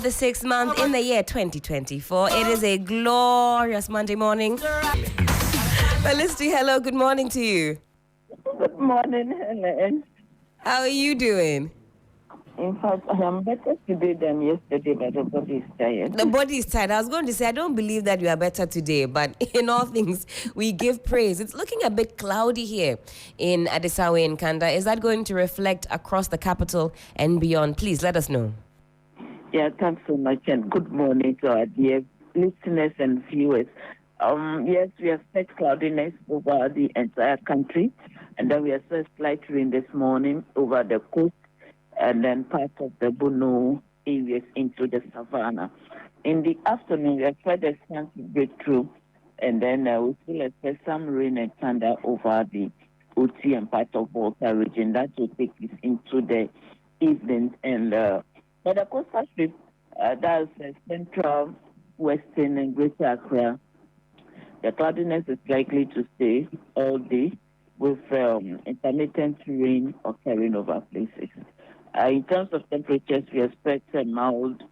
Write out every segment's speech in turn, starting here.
the 6th month in the year 2024. It is a glorious Monday morning. Felicity, hello, good morning to you. Good morning, Helen. How are you doing? In fact, I am better today than yesterday, but the body is tired. The body is tired. I was going to say, I don't believe that you are better today, but in all things, we give praise. It's looking a bit cloudy here in Adisawe and Kanda. Is that going to reflect across the capital and beyond? Please let us know. Yeah, thanks so much, and good morning to our dear listeners and viewers. Yes, we expect cloudiness over the entire country, and then we expect slight rain this morning over the coast, and then part of the Bono areas into the savannah. In the afternoon, we expect the sun to break through, and then we still expect some rain and thunder over the OT and part of Volta region. That will take us into the evening. And but the coastal strip, that's central, western, and greater Accra, the cloudiness is likely to stay all day with intermittent rain occurring over places. In terms of temperatures, we expect mild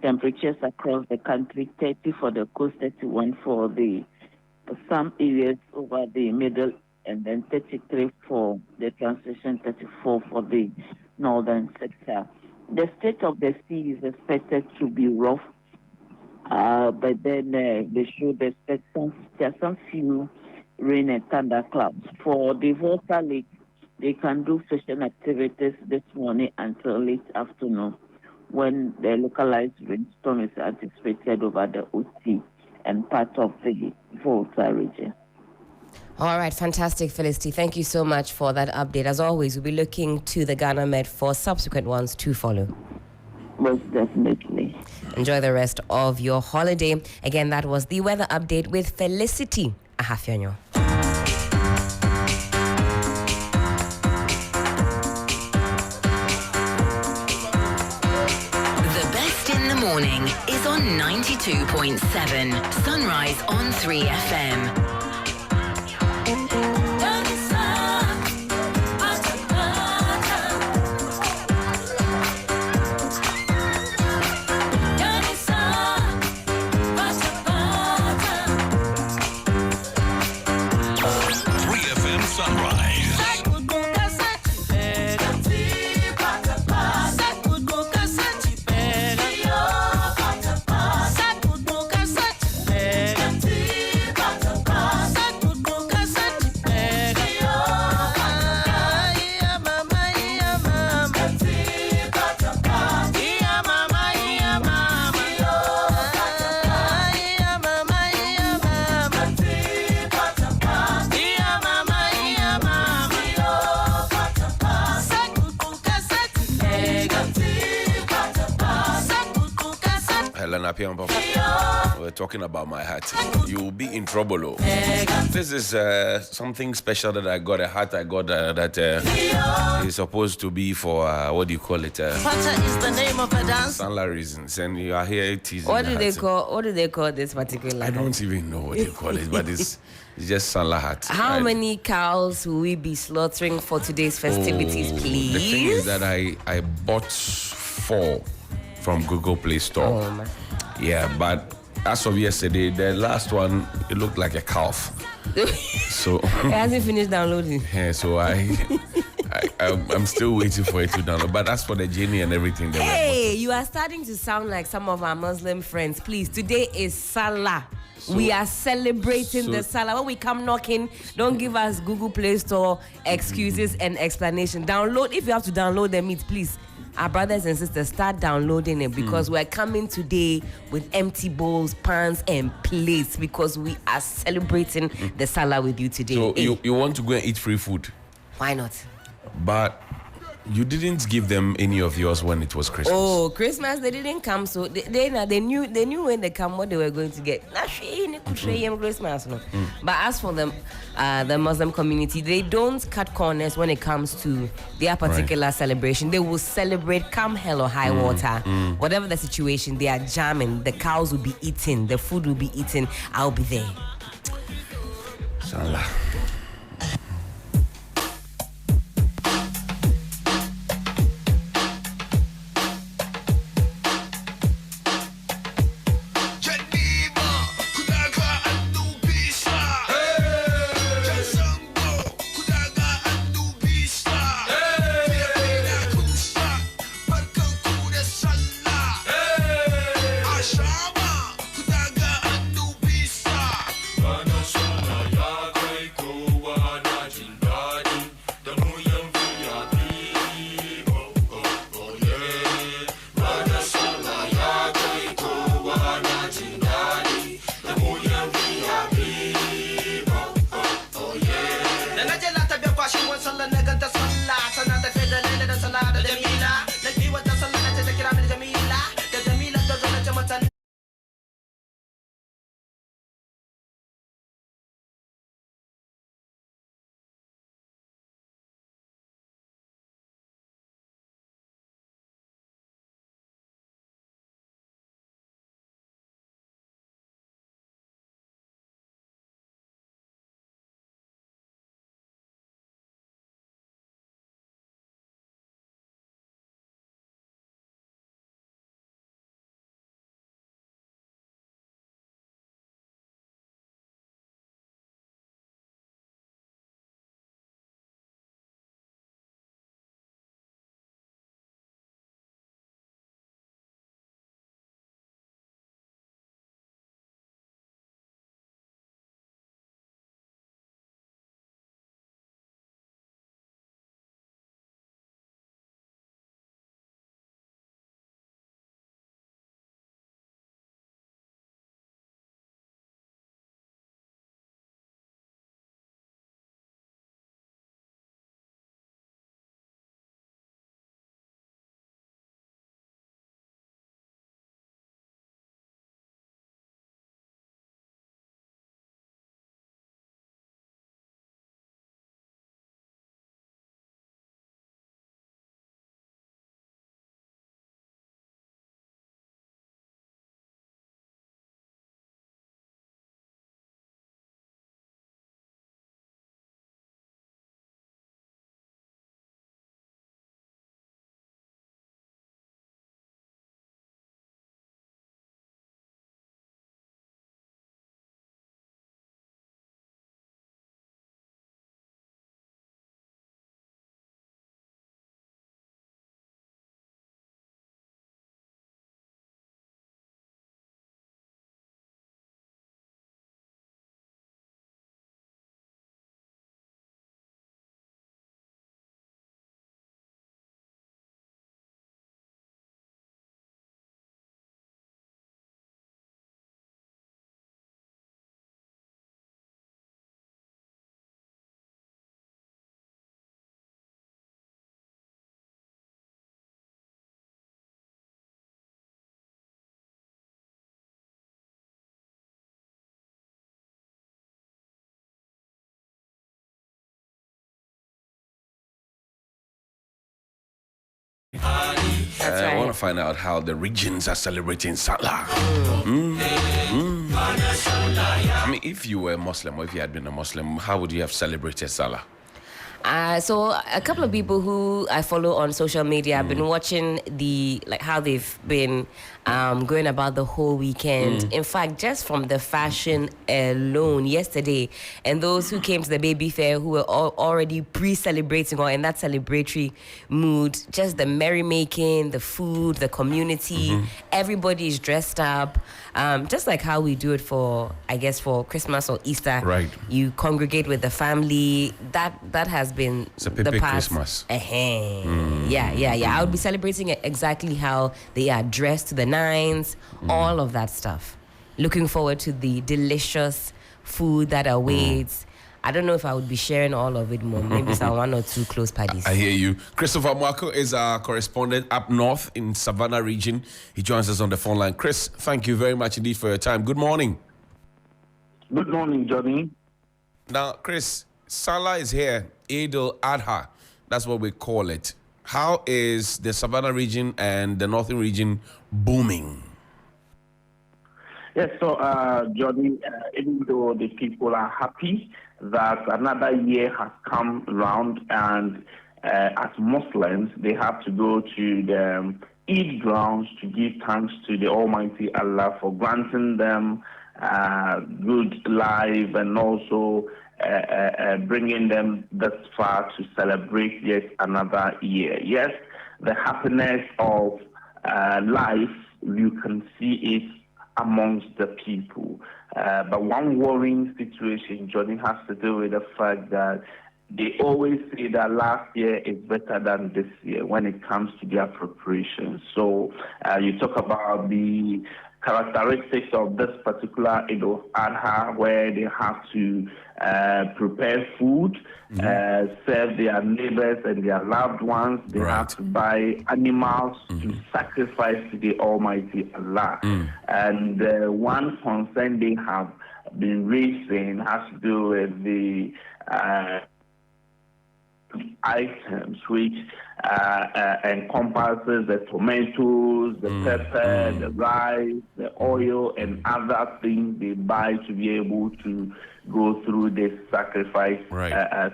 temperatures across the country, 30 for the coast, 31 for some areas over the middle, and then 33 for the transition, 34 for the northern sector. The state of the sea is expected to be rough, but then they should expect some few rain and thunder clouds. For the Volta Lake, they can do fishing activities this morning until late afternoon when the localized rainstorm is anticipated over the OT and part of the Volta region. All right, fantastic, Felicity. Thank you so much for that update. As always, we'll be looking to the Ghana Met for subsequent ones to follow. Most definitely. Enjoy the rest of your holiday. Again, that was the weather update with Felicity Ahafionyo. Morning is on 92.7 Sunrise on 3FM. We're talking about my hat. You'll be in trouble. Oh. This is something special that I got. A hat I got that is supposed to be for what do you call it? Pata is the name of a dance. Sunlight reasons, and you are here teasing. What do they call this particular? I don't even know what you call it, but it's just Sunlight hat. How many cows will we be slaughtering for today's festivities, please? The thing is that I bought 4 from Google Play Store. Oh, man. Yeah, but as of yesterday, the last one, it looked like a calf. So it hasn't finished downloading. Yeah, so I'm still waiting for it to download. But as for the genie and everything, hey, you are starting to sound like some of our Muslim friends. Please, today is Salah. We are celebrating the Salah. When we come knocking, don't give us Google Play Store excuses and explanation. Download, if you have to download the meat, please. Our brothers and sisters, start downloading it because we're coming today with empty bowls, pans, and plates because we are celebrating the Salah with you today. So you want to go and eat free food? Why not? But you didn't give them any of yours when it was Christmas. Oh, Christmas, they didn't come, so they knew when they come what they were going to get. Christmas, no. But as for them, the Muslim community, they don't cut corners when it comes to their particular celebration. They will celebrate come hell or high water. Whatever the situation, they are jamming. The cows will be eaten, the food will be eaten. I'll be there. Inshallah. That's right. I want to find out how the regions are celebrating Salah. I mean, if you were a Muslim or if you had been a Muslim, how would you have celebrated Salah? So a couple of people who I follow on social media have been watching how they've been going about the whole weekend. In fact, just from the fashion alone yesterday, and those who came to the baby fair who were already pre-celebrating or in that celebratory mood, just the merrymaking, the food, the community, everybody is dressed up, just like how we do it for Christmas or Easter. Right. You congregate with the family. That has been It's a the Pepe past. Christmas. Yeah. I would be celebrating it exactly how they are dressed to the nines, all of that stuff. Looking forward to the delicious food that awaits. I don't know if I would be sharing all of it more. Maybe some one or two close parties. I hear you. Christopher Mwako is our correspondent up north in Savannah region. He joins us on the phone line. Chris, thank you very much indeed for your time. Good morning. Good morning, Johnny. Now, Chris, Salah is here. Eid-Al Adha. That's what we call it. How is the Savannah region and the northern region booming? Yes, so, Johnny, even though the people are happy that another year has come around, and as Muslims, they have to go to the Eid grounds to give thanks to the Almighty Allah for granting them good life and also bringing them thus far to celebrate yet another year. Yes, the happiness of life, you can see it amongst the people. But one worrying situation, Johnny, has to do with the fact that they always say that last year is better than this year when it comes to the appropriations. So you talk about the characteristics of this particular Eid-Al Adha, where they have to prepare food, serve their neighbors and their loved ones. They have to buy animals to sacrifice to the Almighty Allah. And one concern they have been raising has to do with the items which encompasses the tomatoes, the pepper, the rice, the oil, and other things they buy to be able to go through this sacrifice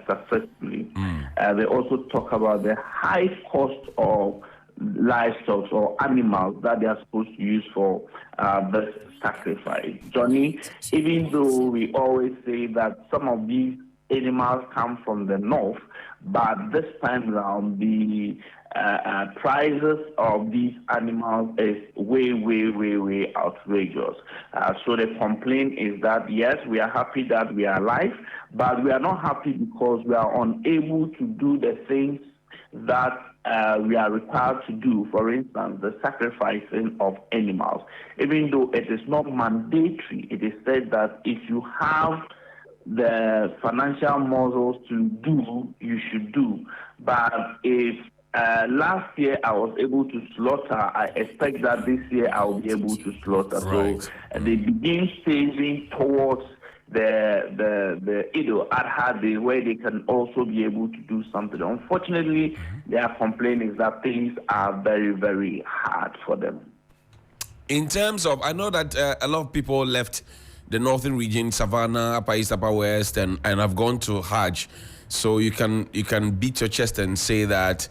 successfully. They also talk about the high cost of livestock or animals that they are supposed to use for this sacrifice. Johnny, even though we always say that some of these animals come from the north, but this time around the prices of these animals is way outrageous. So the complaint is that yes, we are happy that we are alive, but we are not happy because we are unable to do the things that we are required to do. For instance, the sacrificing of animals. Even though it is not mandatory, it is said that if you have the financial muscles to do, you should do. But if last year I was able to slaughter, I expect that this year I will be able to slaughter. So they begin saving towards the Eid-Al Adha day, where they can also be able to do something. Unfortunately, their complaint is that things are very hard for them. In terms of, I know that a lot of people left the northern region, Savannah, Upper East, Upper West, and have gone to Hajj. So you can beat your chest and say that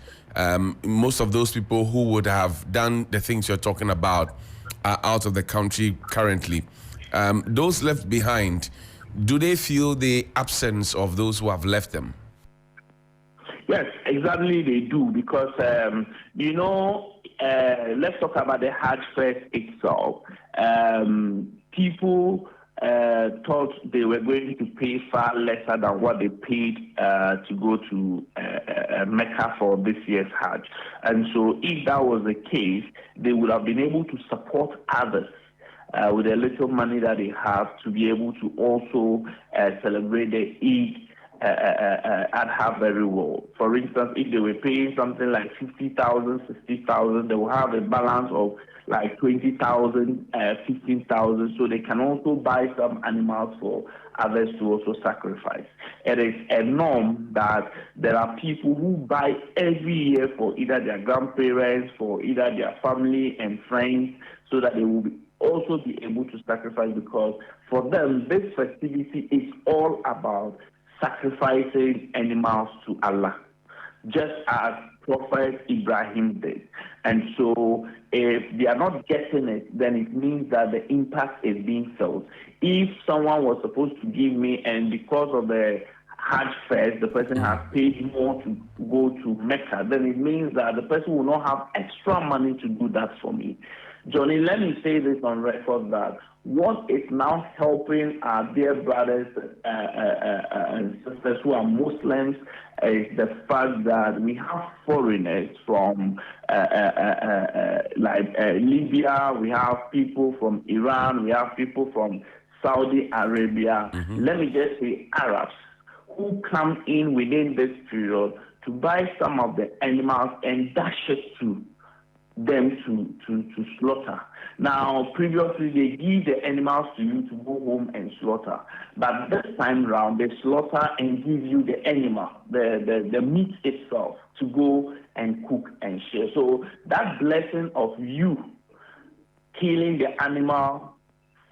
most of those people who would have done the things you're talking about are out of the country currently. Those left behind, do they feel the absence of those who have left them? Yes, exactly they do, because, let's talk about the Hajj Fest itself. People thought they were going to pay far lesser than what they paid to go to Mecca for this year's Hajj. And so if that was the case, they would have been able to support others with the little money that they have to be able to also celebrate the Eid Adha very well. For instance, if they were paying something like 50,000, 60,000, they will have a balance of like 20,000, 15,000, so they can also buy some animals for others to also sacrifice. It is a norm that there are people who buy every year for either their grandparents, for either their family and friends, so that they will also be able to sacrifice, because for them, this festivity is all about sacrificing animals to Allah, just as Prophet Ibrahim did. And so if they are not getting it, then it means that the impact is being felt. If someone was supposed to give me, and because of the Hajj Fest, the person has paid more to go to Mecca, then it means that the person will not have extra money to do that for me. Johnny, let me say this on record, that what is now helping our dear brothers and sisters who are Muslims is the fact that we have foreigners from Libya, we have people from Iran, we have people from Saudi Arabia, let me just say Arabs, who come in within this period to buy some of the animals and dash it to them to slaughter. Now, previously they give the animals to you to go home and slaughter, but this time round they slaughter and give you the animal, the meat itself, to go and cook and share. So that blessing of you killing the animal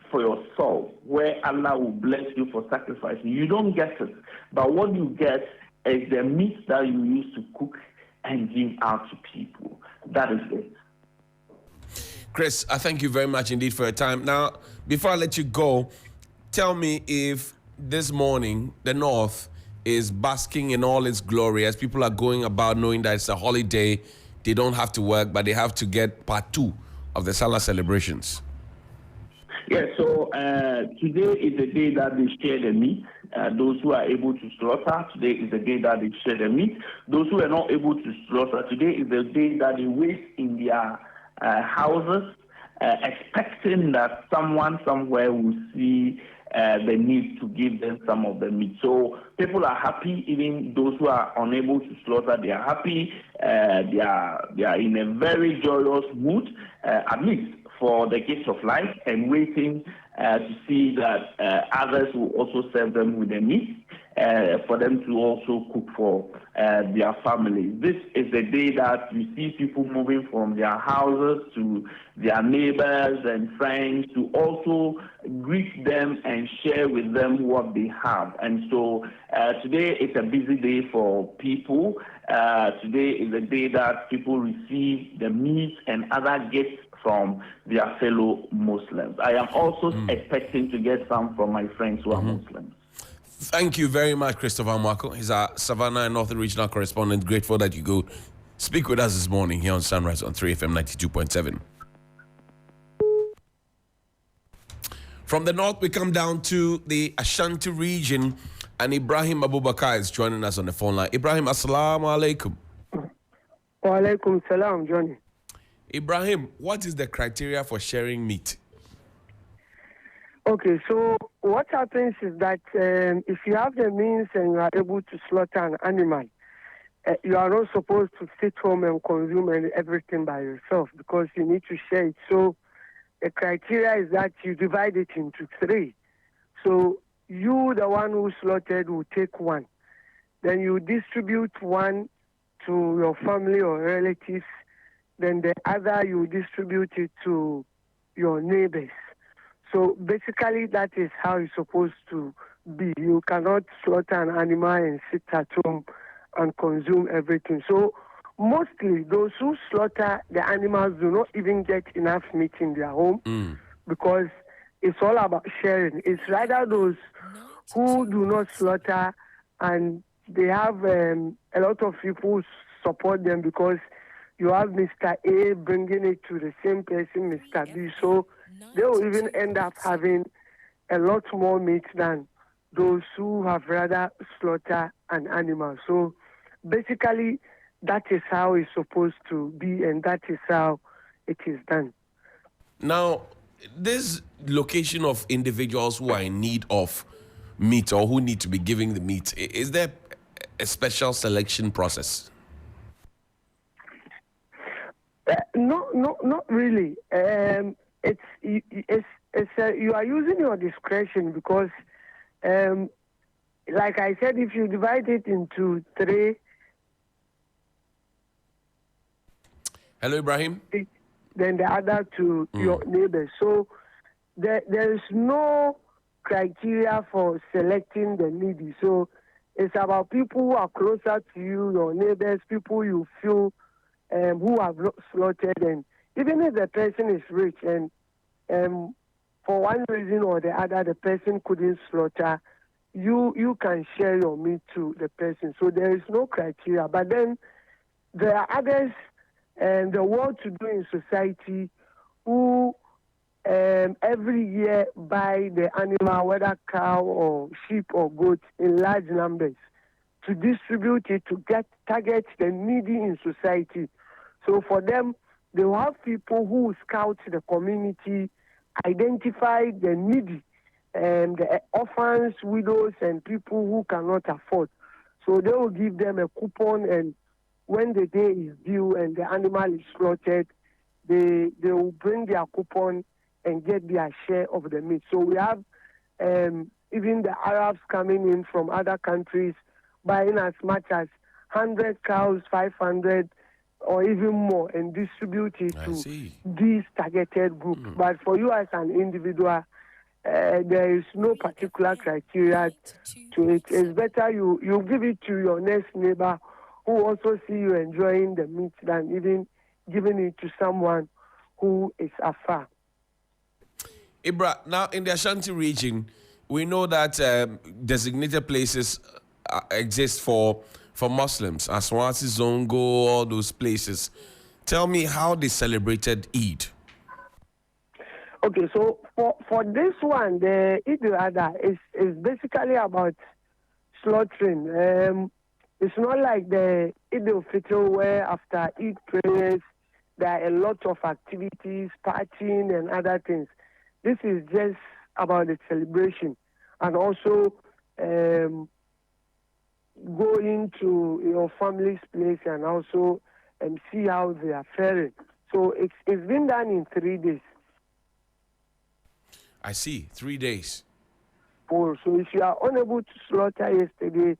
for yourself, where Allah will bless you for sacrificing, you don't get it. But what you get is the meat that you use to cook and give out to people. That is it. Chris, I thank you very much indeed for your time. Now, before I let you go, tell me if this morning the North is basking in all its glory as people are going about knowing that it's a holiday, they don't have to work, but they have to get part 2 of the Salah celebrations. Yeah, so today is the day that they share the meat. Those who are able to slaughter, today is the day that they share the meat. Those who are not able to slaughter, today is the day that they wait in their houses, expecting that someone somewhere will see the need to give them some of the meat. So people are happy, even those who are unable to slaughter, they are happy. They are in a very joyous mood, at least for the gift of life, and waiting to see that others will also serve them with the meat, for them to also cook for their families. This is the day that we see people moving from their houses to their neighbors and friends to also greet them and share with them what they have. And so today is a busy day for people. Today is the day that people receive the meat and other gifts from their fellow Muslims. I am also expecting to get some from my friends who are Muslims. Thank you very much, Christopher Marco. He's our Savannah and Northern Regional Correspondent. Grateful that you go speak with us this morning here on Sunrise on 3FM 92.7. From the north, we come down to the Ashanti region, and Ibrahim Abubakar is joining us on the phone line. Ibrahim, assalamu alaikum. Wa alaikum salam, Johnny. Ibrahim, what is the criteria for sharing meat? Okay, so what happens is that if you have the means and you are able to slaughter an animal, you are not supposed to sit home and consume everything by yourself because you need to share it. So the criteria is that you divide it into three. So you, the one who slaughtered, will take one. Then you distribute one to your family or relatives. Then the other, you distribute it to your neighbors. So basically, that is how it's supposed to be. You cannot slaughter an animal and sit at home and consume everything. So mostly, those who slaughter the animals do not even get enough meat in their home because it's all about sharing. It's rather those who do not slaughter and they have a lot of people who support them because you have Mr. A bringing it to the same person, Mr. B. So they will even end up having a lot more meat than those who have rather slaughter an animal. So basically, that is how it's supposed to be, and that is how it is done. Now, this location of individuals who are in need of meat or who need to be giving the meat, is there a special selection process? No, not really. You are using your discretion because, like I said, if you divide it into three. Hello, Ibrahim. Then the other to your neighbors. So there is no criteria for selecting the needy. So it's about people who are closer to you, your neighbors, people you feel who have not slaughtered. And even if the person is rich and for one reason or the other the person couldn't slaughter, you can share your meat to the person. So there is no criteria. But then there are others and the well-to-do in society who every year buy the animal, whether cow or sheep or goat, in large numbers to distribute it to target the needy in society. So for them, they will have people who scout the community, identify the needy, and the orphans, widows, and people who cannot afford. So they will give them a coupon, and when the day is due and the animal is slaughtered, they will bring their coupon and get their share of the meat. So we have even the Arabs coming in from other countries buying as much as 100 cows, 500, or even more, and distribute it to these targeted groups. But for you as an individual, there is no particular criteria to it. It's better you give it to your next neighbor who also see you enjoying the meat than even giving it to someone who is afar. Ibra, now in the Ashanti region, we know that designated places exist for Muslims, Aswati, Zongo, all those places. Tell me how they celebrated Eid. Okay, so for this one, the Eid-Al Adha is basically about slaughtering. It's not like the Eid-Al Fitr where after Eid prayers there are a lot of activities, partying and other things. This is just about the celebration and also going to your family's place and also see how they are faring. So it's been done in 3 days. I see. 3 days. So if you are unable to slaughter yesterday,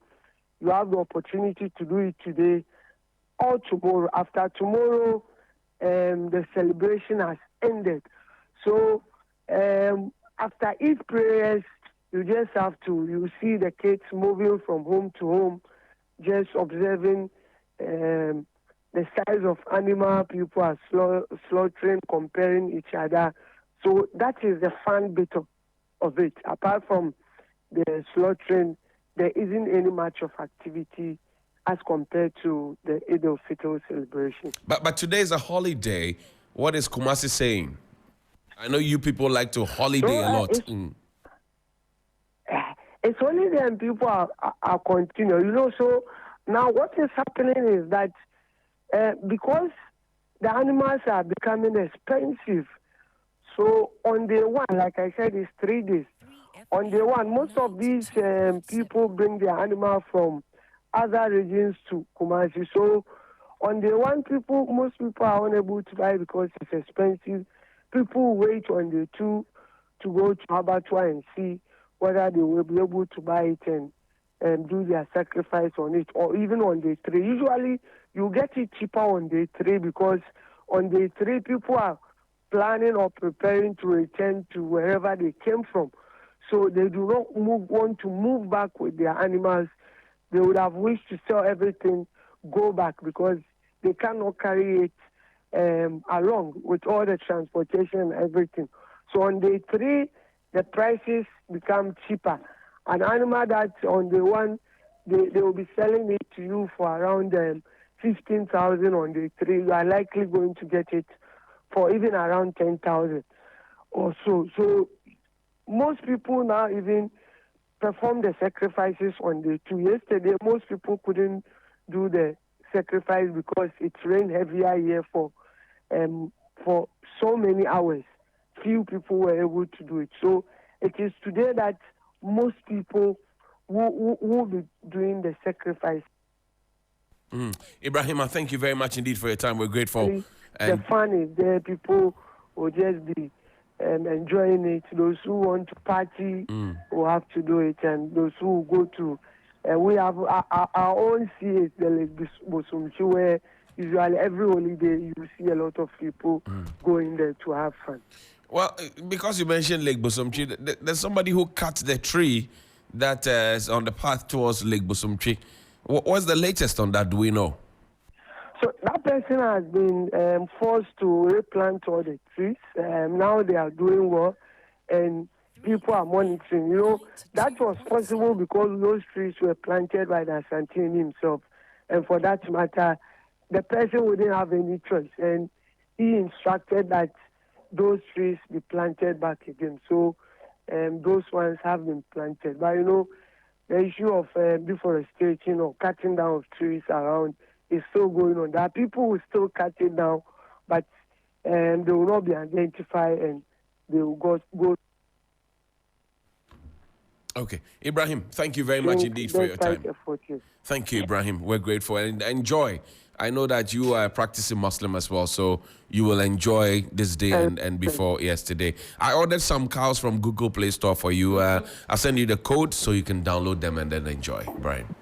you have the opportunity to do it today or tomorrow. After tomorrow, the celebration has ended. So after each prayers, you just have to, you see the kids moving from home to home, just observing the size of animal people are slaughtering, comparing each other. So that is the fun bit of it. Apart from the slaughtering, there isn't any much of activity as compared to the Eid-Al Fitr celebration. But today is a holiday. What is Kumasi saying? I know you people like to holiday a lot. It's only then people are continuing. So now what is happening is that because the animals are becoming expensive, so on day one, like I said, it's 3 days. On day one, most of these people bring their animal from other regions to Kumasi. So on day one, most people are unable to buy because it's expensive. People wait on day two to go to Abattoir and see whether they will be able to buy it and do their sacrifice on it, or even on day three. Usually, you get it cheaper on day three because on day three, people are planning or preparing to return to wherever they came from. So they do not want to move back with their animals. They would have wished to sell everything, go back, because they cannot carry it along with all the transportation and everything. So on day three, the prices become cheaper. An animal that on day one, they will be selling it to you for around 15,000 on day three. You are likely going to get it for even around 10,000 or so. So most people now even perform the sacrifices on day two. Yesterday, most people couldn't do the sacrifice because it rained heavier here for so many hours. Few people were able to do it. So it is today that most people will be doing the sacrifice. Ibrahima, thank you very much indeed for your time. We're grateful. The fun is there. People will just be enjoying it. Those who want to party will have to do it, and those who will go to, we have our own CAs, the Lake Bosumchi, where usually every holiday you see a lot of people going there to have fun. Well, because you mentioned Lake Bosumchi, there's somebody who cut the tree that is on the path towards Lake Bosumchi. What's the latest on that? Do we know? So that person has been forced to replant all the trees. Now they are doing well, and people are monitoring. That was possible because those trees were planted by the Asantini himself. And for that matter, the person wouldn't have any choice. And he instructed that those trees be planted back again. So those ones have been planted. But the issue of deforestation or cutting down of trees around is still going on. There are people who still cut it down, but they will not be identified and they will go. Okay. Ibrahim, thank you very much indeed for your time. Thank you, Ibrahim. We're grateful. And enjoy. I know that you are a practicing Muslim as well, so you will enjoy this day and before yesterday. I ordered some cows from Google Play Store for you. I'll send you the code so you can download them and then enjoy. Brian.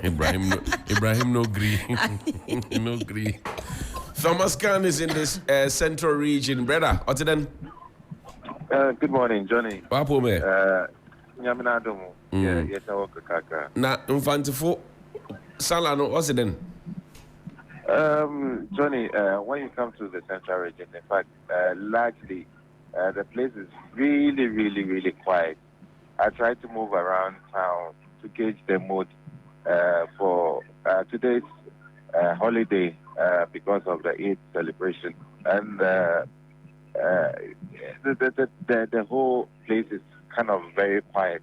Ibrahim no agree. No agree. Thomas Khan is in this central region. Brother, what's it then? Good morning, Johnny. Wapo me? Nyamina Adomu. Yes, I work kaka. Na mfantifo Salano, what's it then? Johnny, when you come to the central region, in fact, largely, the place is really, really, really quiet. I try to move around town to gauge the mood for today's holiday because of the Eid celebration. And the whole place is kind of very quiet.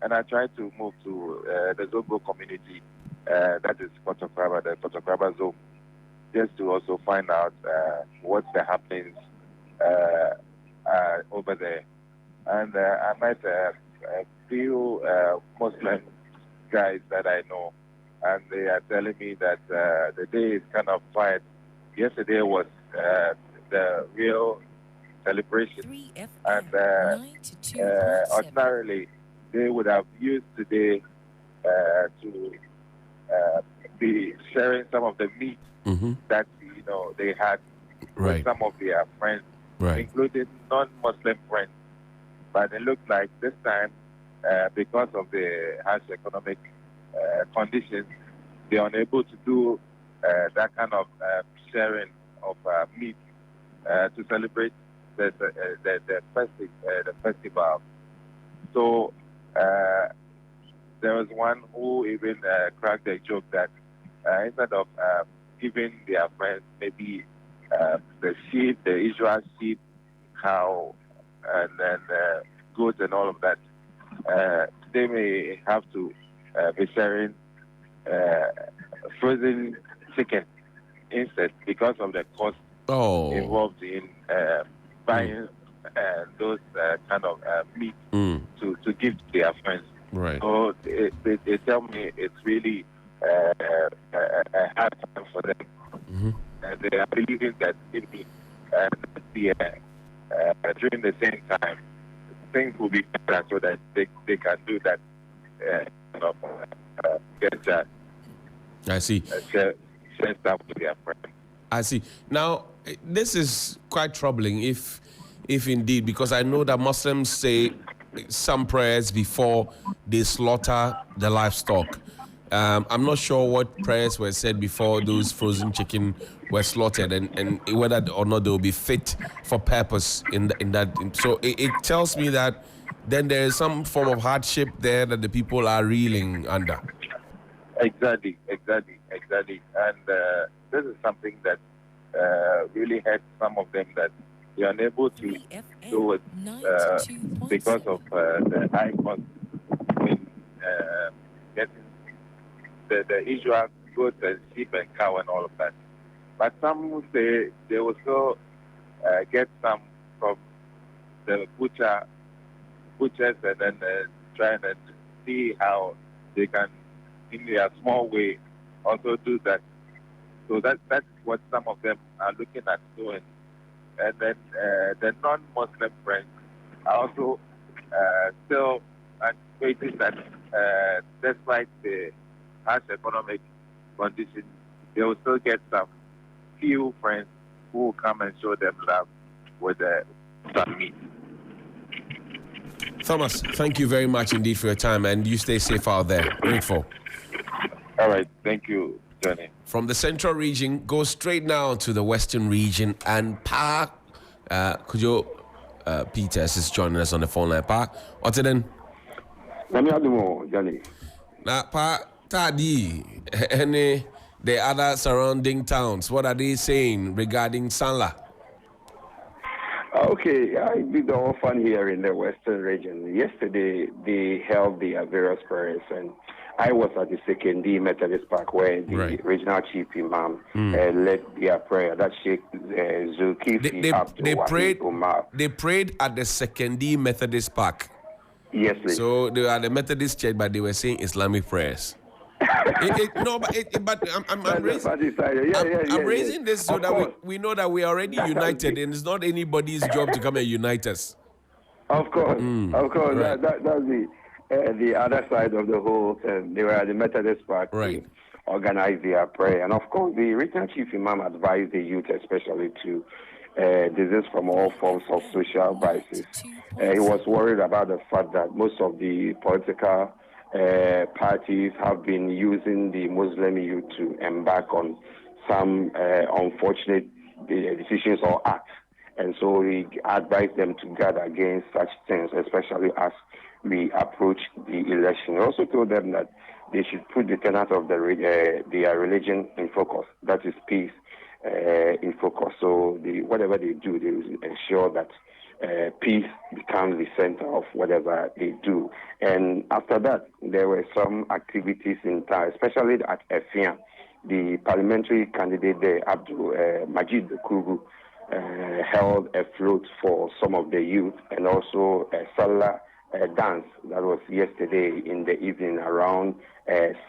And I tried to move to the Zobo community, that is Potokraba, the Potokraba Zone, just to also find out what's the happenings over there. And I met a few Muslim guys that I know, and they are telling me that the day is kind of quiet. Yesterday was the real celebration, and ordinarily they would have used today to be sharing some of the meat that they had with some of their friends, including non-Muslim friends. But it looked like this time, because of the harsh economic conditions, they are unable to do that kind of sharing of meat to celebrate the festival. So there was one who even cracked a joke that instead of giving their friends maybe the sheep, the usual sheep, cow, and then goods and all of that, they may have to be sharing frozen chicken instead because of the cost involved in buying those kind of meat to give to their friends. Right. So they tell me it's really a hard time for them. And they are believing that maybe during the same time, things will be better so that they can do that. Get that. I see. Share stuff with their friends. I see. Now, this is quite troubling if indeed, because I know that Muslims say some prayers before they slaughter the livestock. I'm not sure what prayers were said before those frozen chicken were slaughtered, and whether or not they will be fit for purpose in that. So it tells me that then there is some form of hardship there that the people are reeling under. Exactly. And this is something that really hurts some of them, that they are unable to do it because of the high cost in getting the usual goods and sheep and cow and all of that. But some will say they will still get some from the butchers and then try and see how they can, in a small way, also do that. So that's what some of them are looking at doing. And then the non-Muslim friends are also still anticipating that despite the harsh economic conditions, they will still get some few friends who will come and show them love with some meat. Thomas, thank you very much indeed for your time, and you stay safe out there. Grateful. All right, thank you, Johnny. From the central region, go straight now to the western region, and Kujo Peters is joining us on the phone line. What's it then? Johnny. Now, Tadi, any the other surrounding towns, what are they saying regarding Sanla? Okay, I did the orphan here in the western region. Yesterday, they held their various prayers, and I was at the Sekendi Methodist Park where the regional chief imam led their prayer. That Sheikh Zulkifli they prayed at the Sekendi Methodist Park. Yes, please. So they were at the Methodist church, but they were saying Islamic prayers. I'm raising this so that we know that we are already united, and it's not anybody's job to come and unite us. Of course, right. That's the other side of the whole thing. They were at the Methodist Park to organize their prayer, and of course, the regional chief imam advised the youth, especially, to desist from all forms of social vices. He was worried about the fact that most of the political parties have been using the Muslim youth to embark on some unfortunate decisions or acts. And so he advised them to guard against such things, especially as we approach the election. He also told them that they should put the tenets of their religion in focus, that is peace, in focus. So whatever they do, they will ensure that peace becomes the center of whatever they do. And after that, there were some activities in town, especially at Efia. The parliamentary candidate there, Abdul Majid Kugu, held a float for some of the youth, and also a Salah dance that was yesterday in the evening around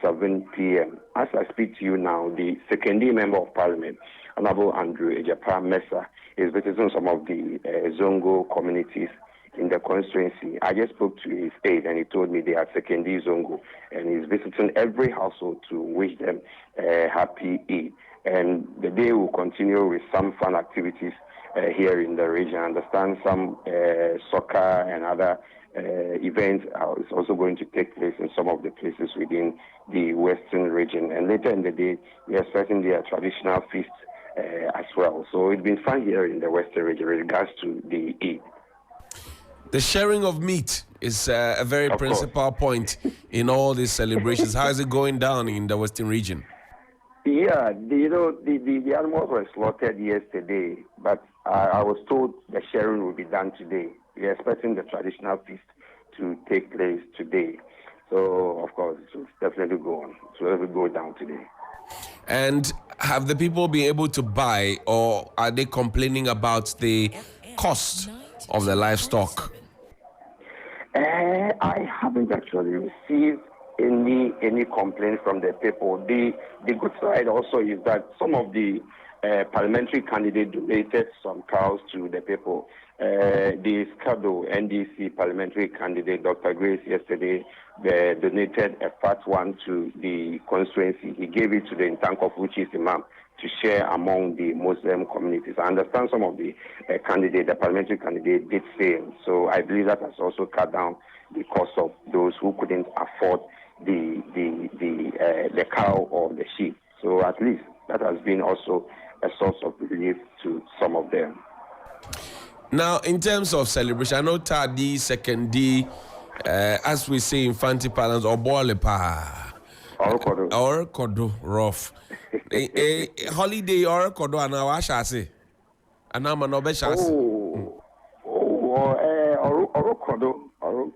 7 p.m. As I speak to you now, the secondary member of parliament, Honorable Andrew Ejapa Mesa, is visiting some of the Zongo communities in the constituency. I just spoke to his aide, and he told me they are secondary Zongo, and he's visiting every household to wish them happy Eid. And the day will continue with some fun activities here in the region. I understand some soccer and other events is also going to take place in some of the places within the western region. And later in the day, we are expecting their traditional feast as well. So it's been fun here in the western region with regards to the Eid. The sharing of meat is a very principal point in all these celebrations. How is it going down in the western region? Yeah, the animals were slaughtered yesterday, but I was told the sharing will be done today. We are expecting the traditional feast to take place today. So, of course, it will definitely go on. So it will go down today. And have the people been able to buy, or are they complaining about the cost of the livestock? I haven't actually received any complaints from the people. The good side also is that some of the parliamentary candidates donated some cows to the people. The SCADO NDC parliamentary candidate, Dr. Grace, yesterday donated a fat one to the constituency. He gave it to the Intankof, which is Imam, to share among the Muslim communities. I understand some of the candidates, the parliamentary candidate, did same. So I believe that has also cut down the cost of those who couldn't afford the cow or the sheep. So at least that has been also a source of relief to some of them. Now, in terms of celebration, I know Tadi, second D, as we say in fancy parlance, or Bolepa. Or Kodo, rough. Holiday or Kodo, and I shall say. And I'm an obesas. Or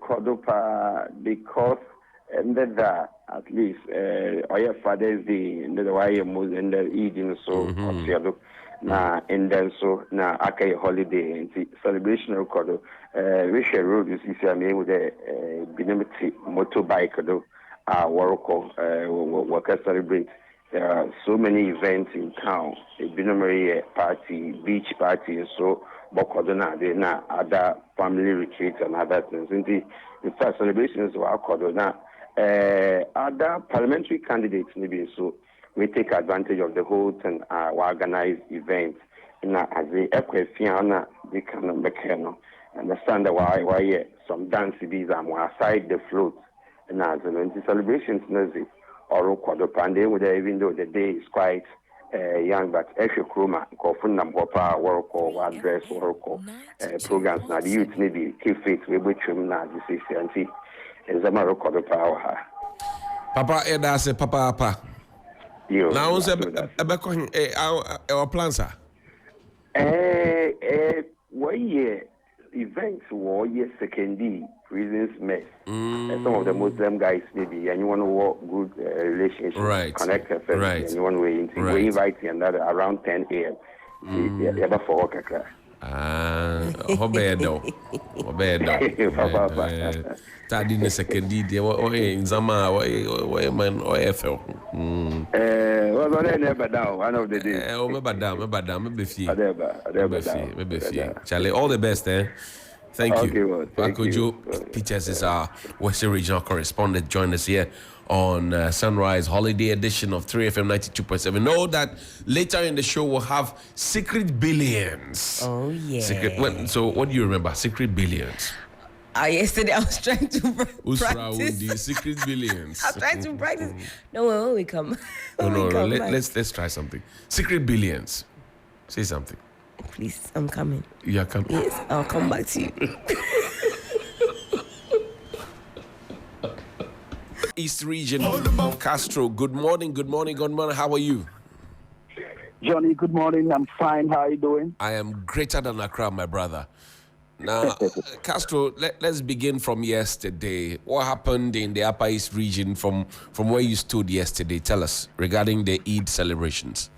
Kodo, because and that at least our Father's Day and the way and the eating so na and then so na akai holiday and celebration of Kodo. We share road is I mean with the binimity motorbike do work celebrate. There are so many events in town. A binary party, beach party, and so Bokodona, then other family retreats and other things. In fact, celebrations were Kodona. Other parliamentary candidates maybe so we take advantage of the whole and organize events. As the Equifiana, they can make understand why some dance bees are aside the float. And as the celebrations, or Quadropande, even though the day is quite young, but extra chroma, Kofun Nambopa, work or address work or programs. Now, the youth maybe keep faith with which this is and Zamaro Quadropa. Papa Eda say Papa. Now, our plans are. Events were secondary reasons mess. Some of the Muslim guys maybe and you want to work good relationship, right. Connect right. And you want to we invite you another around 10 a.m. Ever for work. Obedo. Tadi ne secondary de in Zama man OFL. Never down one of the days. Charlie, all the best, eh? Thank you. Well, thank you. Peters is our Western Regional correspondent. Join us here on Sunrise Holiday Edition of 3FM 92.7. Know that later in the show we'll have Secret Billions. Oh, yeah. So what do you remember? Secret Billions. Yesterday I was trying to practice. The Secret Billions. I was trying to practice. No, when we come. Let's try something. Secret Billions. Say something. Please, I'm coming. You are coming? Yes, I'll come back to you. East Region, Castro. Good morning. How are you? Johnny, good morning. I'm fine. How are you doing? I am greater than Accra, my brother. Now, Castro, let's begin from yesterday. What happened in the Upper East region from where you stood yesterday? Tell us regarding the Eid celebrations.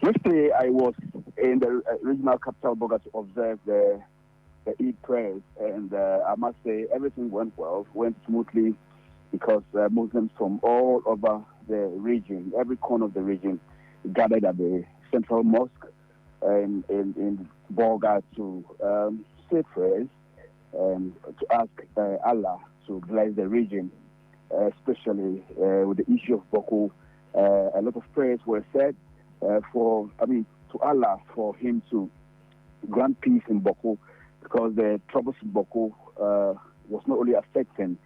Yesterday, I was in the regional capital, Boga, to observe the Eid prayers, and I must say everything went well, went smoothly, because Muslims from all over the region, every corner of the region, gathered at the central mosque in Boga to say prayers and to ask Allah to bless the region, especially with the issue of Boko. A lot of prayers were said to Allah for him to grant peace in Boko, because the troubles in Boko was not only affecting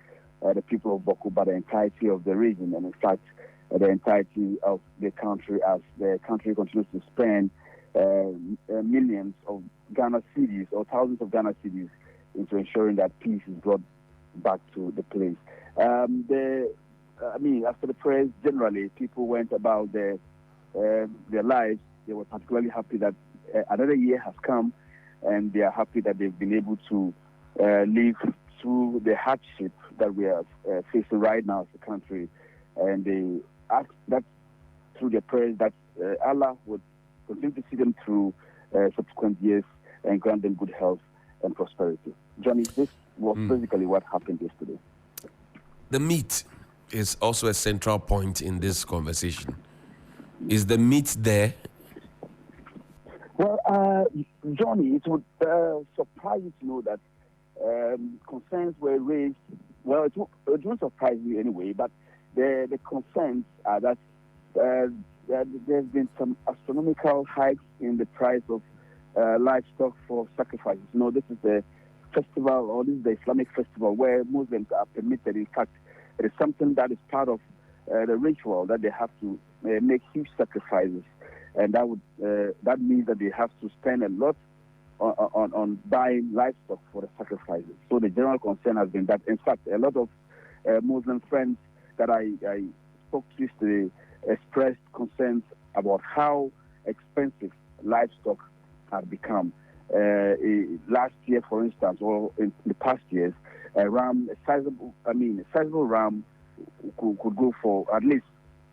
the people of Boko, but the entirety of the region, and in fact, the entirety of the country, as the country continues to spend millions of Ghana cedis or thousands of Ghana cedis into ensuring that peace is brought back to the place. After the prayers, generally, people went about their lives. They were particularly happy that another year has come, and they are happy that they've been able to live through the hardship that we are facing right now as a country. And they ask that through their prayers that Allah would continue to see them through subsequent years and grant them good health and prosperity. Johnny, this was basically what happened yesterday. The meat is also a central point in this conversation. Is the meat there? Well, Johnny, it would surprise you to know that concerns were raised. Well, it won't surprise you anyway, but the concerns are that there's been some astronomical hikes in the price of livestock for sacrifices. You know, this is the festival, or this is the Islamic festival where Muslims are permitted. In fact, it is something that is part of the ritual that they have to make huge sacrifices, and that means that they have to spend a lot on buying livestock for the sacrifices. So the general concern has been that, in fact, a lot of Muslim friends that I spoke to yesterday expressed concerns about how expensive livestock have become. Last year, for instance, or in the past years, a sizable ram could go for at least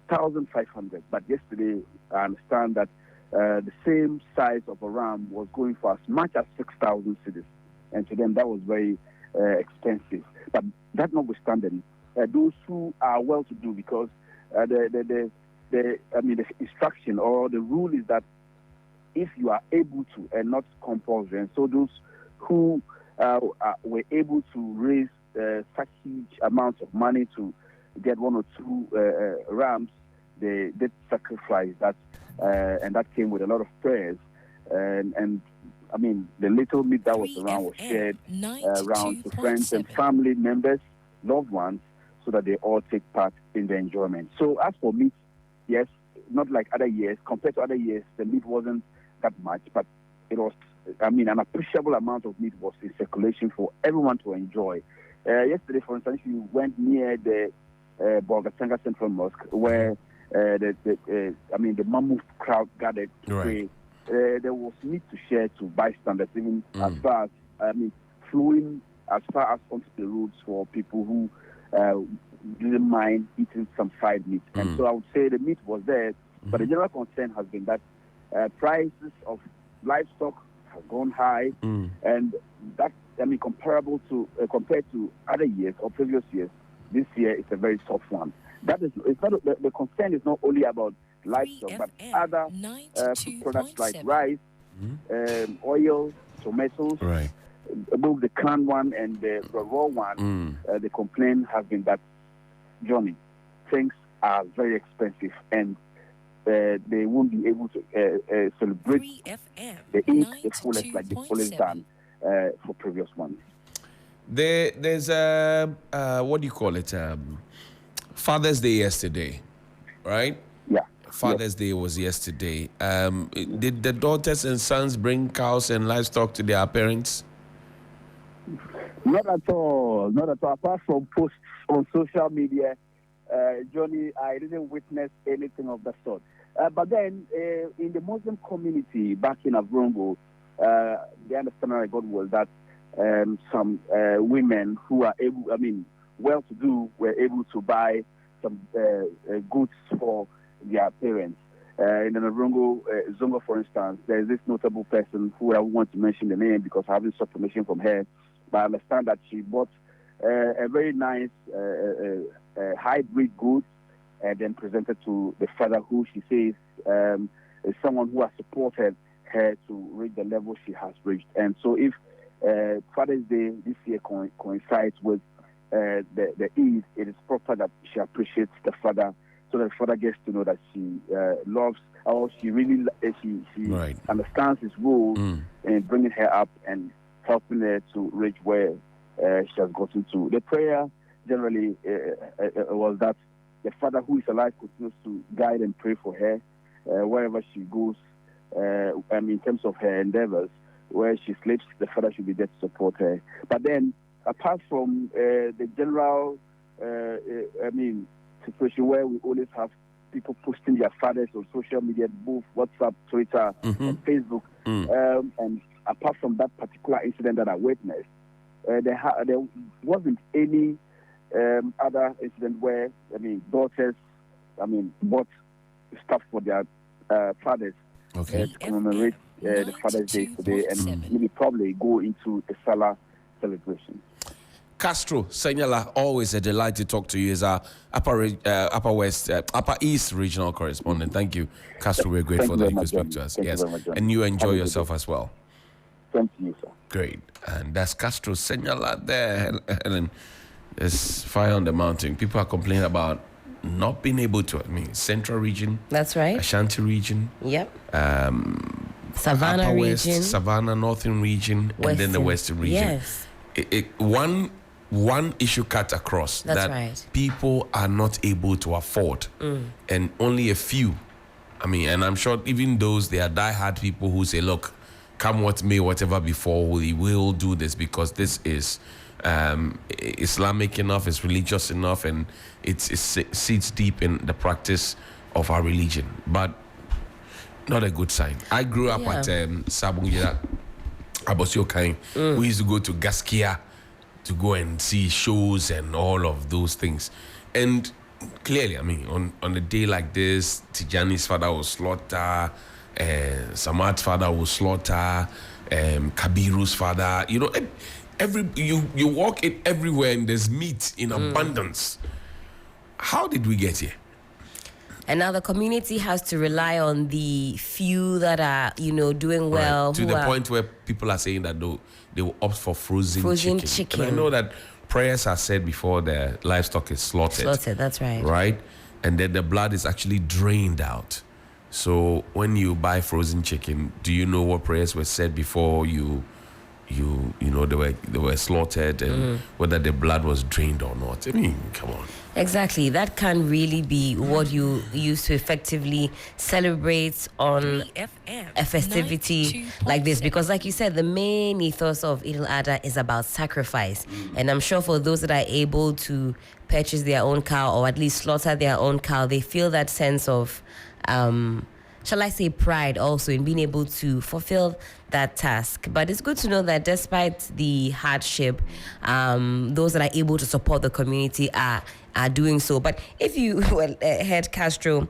1,500. But yesterday, I understand that the same size of a ram was going for as much as 6,000 cedis, and to them that was very expensive. But that notwithstanding, those who are well-to-do, because the instruction or the rule is that if you are able to and not compulsory, and so those who were able to raise such huge amounts of money to get one or two rams, they did sacrifice that, and that came with a lot of prayers. And the little meat that was around was shared around to friends and family members, loved ones, so that they all take part in the enjoyment. So as for meat, yes, not like other years. Compared to other years, the meat wasn't that much, but it was, an appreciable amount of meat was in circulation for everyone to enjoy. Yesterday, for instance, you went near the Bolgatanga Central Mosque, where the mammoth crowd gathered to pray. There was meat to share to bystanders, even as far as, flowing as far as onto the roads for people who didn't mind eating some fried meat. And so I would say the meat was there, but the general concern has been that prices of livestock have gone high, and that, compared to other years or previous years, this year is a very soft one. That is, it's not the concern is not only about livestock, but other food products like rice, oil, tomatoes, both the canned one and the raw one. The complaint has been that, Johnny, things are very expensive, and they won't be able to celebrate the Eid the fullest like the fullest done for previous ones. There's what do you call it? Father's Day yesterday, right? Yeah. Father's Day was yesterday. Did the daughters and sons bring cows and livestock to their parents? Not at all. Not at all. Apart from posts on social media, Johnny, I didn't witness anything of that sort. But then in the Muslim community back in Avrongo, the understanding I got was that some women who are well-to-do were able to buy some goods for their parents. In the Avrongo, Zongo, for instance, there is this notable person who I want to mention the name because I haven't sought permission from her, but I understand that she bought a very nice hybrid goods and then presented to the father, who she says is someone who has supported her to reach the level she has reached. And so if Father's Day this year coincides with the Eid, it is proper that she appreciates the father, so that the father gets to know that she loves, or she really understands his role in bringing her up and helping her to reach where she has gotten to. The prayer generally was that the father who is alive continues to guide and pray for her wherever she goes. In terms of her endeavors, where she sleeps, the father should be there to support her. But then, apart from the general, situation where we always have people posting their fathers on social media, both WhatsApp, Twitter, and Facebook, and apart from that particular incident that I witnessed, there wasn't any other incident where daughters bought stuff for their fathers to commemorate the Father's Day today, and maybe probably go into a Salah celebration. Castro Senyala, always a delight to talk to you as our Upper East regional correspondent. Thank you, Castro. We're grateful that you could speak to us. Yes, and you enjoy yourself as well. Thank you, sir. Great. And that's Castro Senyala there, Helen. There's fire on the mountain. People are complaining about not being able to. Central region. That's right. Ashanti region. Yep. Savannah Upper West, region. Savannah Northern region, Western. And then the Western region. Yes. One issue cut across. That's that right. People are not able to afford, and only a few. And I'm sure even those, they are diehard people who say, "Look, come what may, whatever befall, we will do this because this is." Islamic enough, it's religious enough, and it sits deep in the practice of our religion, but not a good sign. I grew up at Sabungira, Abosiokai. We used to go to Gaskia to go and see shows and all of those things. And clearly, on a day like this, Tijani's father will slaughter, Samad's father will slaughter, Kabiru's father, you walk it everywhere and there's meat in abundance. How did we get here? And now the community has to rely on the few that are, doing well. Right. To the point where people are saying that they will opt for frozen chicken. And I know that prayers are said before the livestock is slaughtered. Slaughtered, that's right. Right? And then the blood is actually drained out. So when you buy frozen chicken, do you know what prayers were said before they were slaughtered, and whether the blood was drained or not? Come on. Exactly. That can really be what you use to effectively celebrate on a festivity like this. Because like you said, the main ethos of Eid-Al Adha is about sacrifice. And I'm sure for those that are able to purchase their own cow, or at least slaughter their own cow, they feel that sense of shall I say pride also in being able to fulfill that task. But it's good to know that despite the hardship, those that are able to support the community are doing so. But if you heard Castro,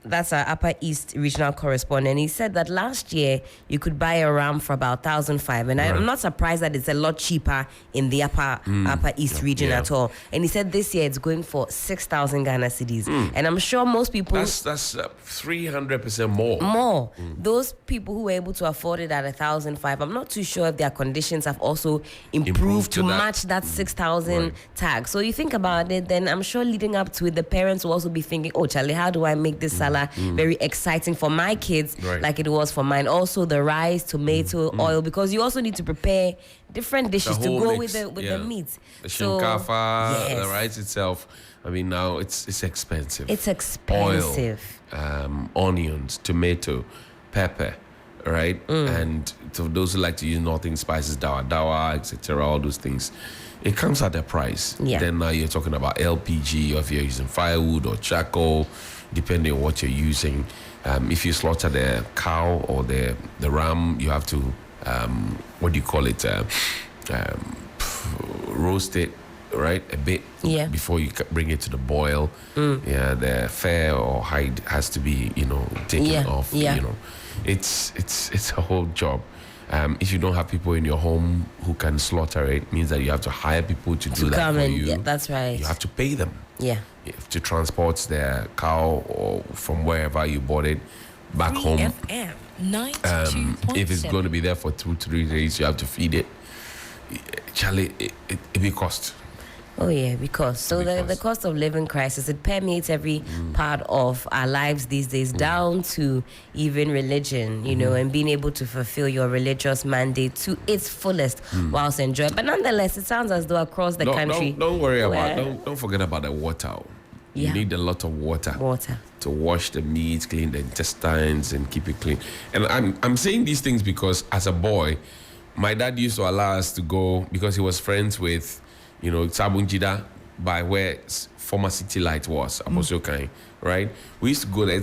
that's our Upper East regional correspondent, he said that last year you could buy a ram for about 1,500, and I'm not surprised that it's a lot cheaper in the Upper East region at all. And he said this year it's going for 6,000 Ghana cedis, and I'm sure most people that's 300% more. Those people who were able to afford it at 1,500, I'm not too sure if their conditions have also improved to match that 6,000 tag. So you think about it, then I'm sure leading up to it, the parents will also be thinking, oh Charlie, how do I make this Salah very exciting for my kids, like it was for mine? Also the rice, tomato, oil, because you also need to prepare different dishes to go mix, with the meat. The shinkafa, the rice itself. Now it's expensive. It's expensive. Oil, onions, tomato, pepper, right? And to those who like to use northern spices, dawa, etc., all those things, it comes at a price. Then now you're talking about LPG, or if you're using firewood or charcoal, depending on what you're using. If you slaughter the cow or the ram, you have to roast it, right, a bit before you bring it to the boil. Yeah, the fur or hide has to be taken off. It's a whole job. If you don't have people in your home who can slaughter it, means that you have to hire people to do that for you. Yeah, that's right. You have to pay them. Yeah. You have to transport the cow or from wherever you bought it back home. If it's going to be there for 2-3 days, you have to feed it. Charlie, it will cost. Oh yeah, because the cost of living crisis, it permeates every part of our lives these days, down to even religion, and being able to fulfill your religious mandate to its fullest whilst enjoying. But nonetheless, it sounds as though across the country. Don't worry don't forget about the water. You need a lot of water to wash the meat, clean the intestines, and keep it clean. And I'm saying these things because as a boy, my dad used to allow us to go because he was friends with, Sabunjida, by where former City Light was, Abosokai, right? We used to go there.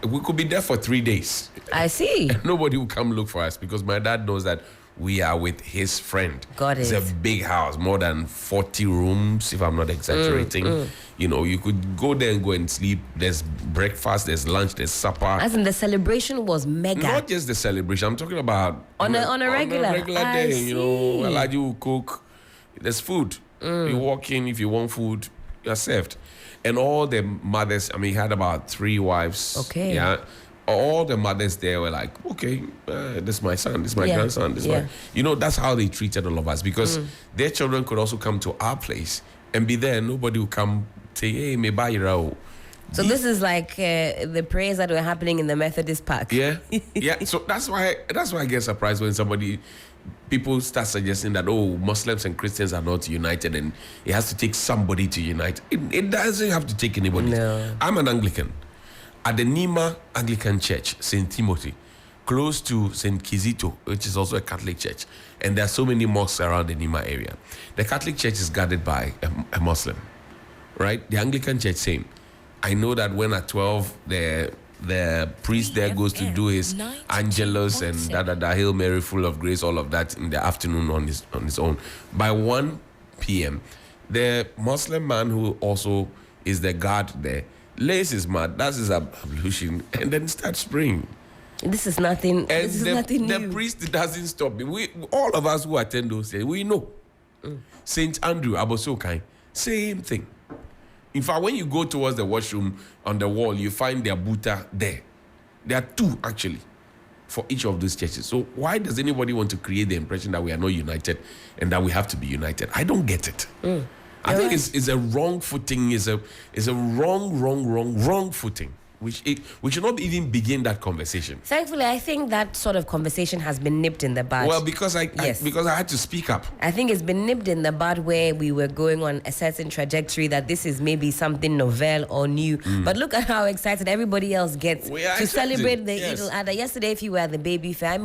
We could be there for 3 days. I see. And nobody would come look for us because my dad knows that we are with his friend. It's a big house, more than 40 rooms, if I'm not exaggerating. You could go there and go and sleep. There's breakfast, there's lunch, there's supper. As in the celebration was mega. Not just the celebration. I'm talking about on a regular day. Elijah will cook. There's food. You walk in, if you want food, you're served. And all the mothers, he had about 3 wives. Okay. Yeah. All the mothers there were like, okay, this is my son, this is my grandson, this is my... that's how they treated all of us because their children could also come to our place and be there. Nobody would come say, hey, me buy you. So this is like the prayers that were happening in the Methodist Park. Yeah. So that's why I get surprised when people start suggesting that, Muslims and Christians are not united and it has to take somebody to unite. It doesn't have to take anybody. No. I'm an Anglican. At the Nima Anglican Church, St. Timothy, close to St. Kizito, which is also a Catholic church, and there are so many mosques around the Nima area. The Catholic church is guarded by a Muslim, right? The Anglican church, same. I know that when at 12, the priest there goes to do his Angelus and Hail Mary, full of grace, all of that in the afternoon on his own. By 1 p.m., the Muslim man who also is the guard there lays his mat, does his ablution, and then starts praying. This is nothing. Nothing new. The priest doesn't stop. All of us who attend those, we know. Saint Andrew, Abosokai, same thing. In fact, when you go towards the washroom on the wall, you find their Buddha there. There are 2 actually for each of those churches. So why does anybody want to create the impression that we are not united and that we have to be united? I don't get it. I think it's a wrong footing. It's a wrong footing. We should not even begin that conversation. Thankfully, I think that sort of conversation has been nipped in the bud. Well, because I had to speak up. I think it's been nipped in the bud where we were going on a certain trajectory that this is maybe something novel or new. But look at how excited everybody else gets to celebrate the Eid-Al Adha. Yesterday, if you were at the baby fair,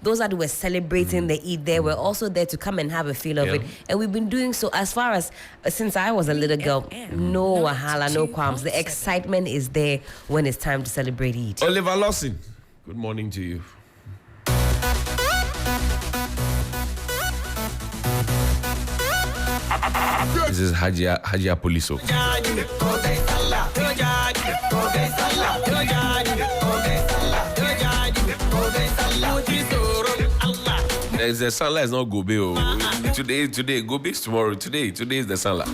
those that were celebrating the Eid there were also there to come and have a feel of it. And we've been doing so as far as since I was a little girl. No wahala, no qualms. The excitement is there when it's time to celebrate Eid. Oliver Lawson, good morning to you. This is Hajia Poliso. There's the Salah is not Gobe. Today, Gobe is tomorrow. Today is the Salah.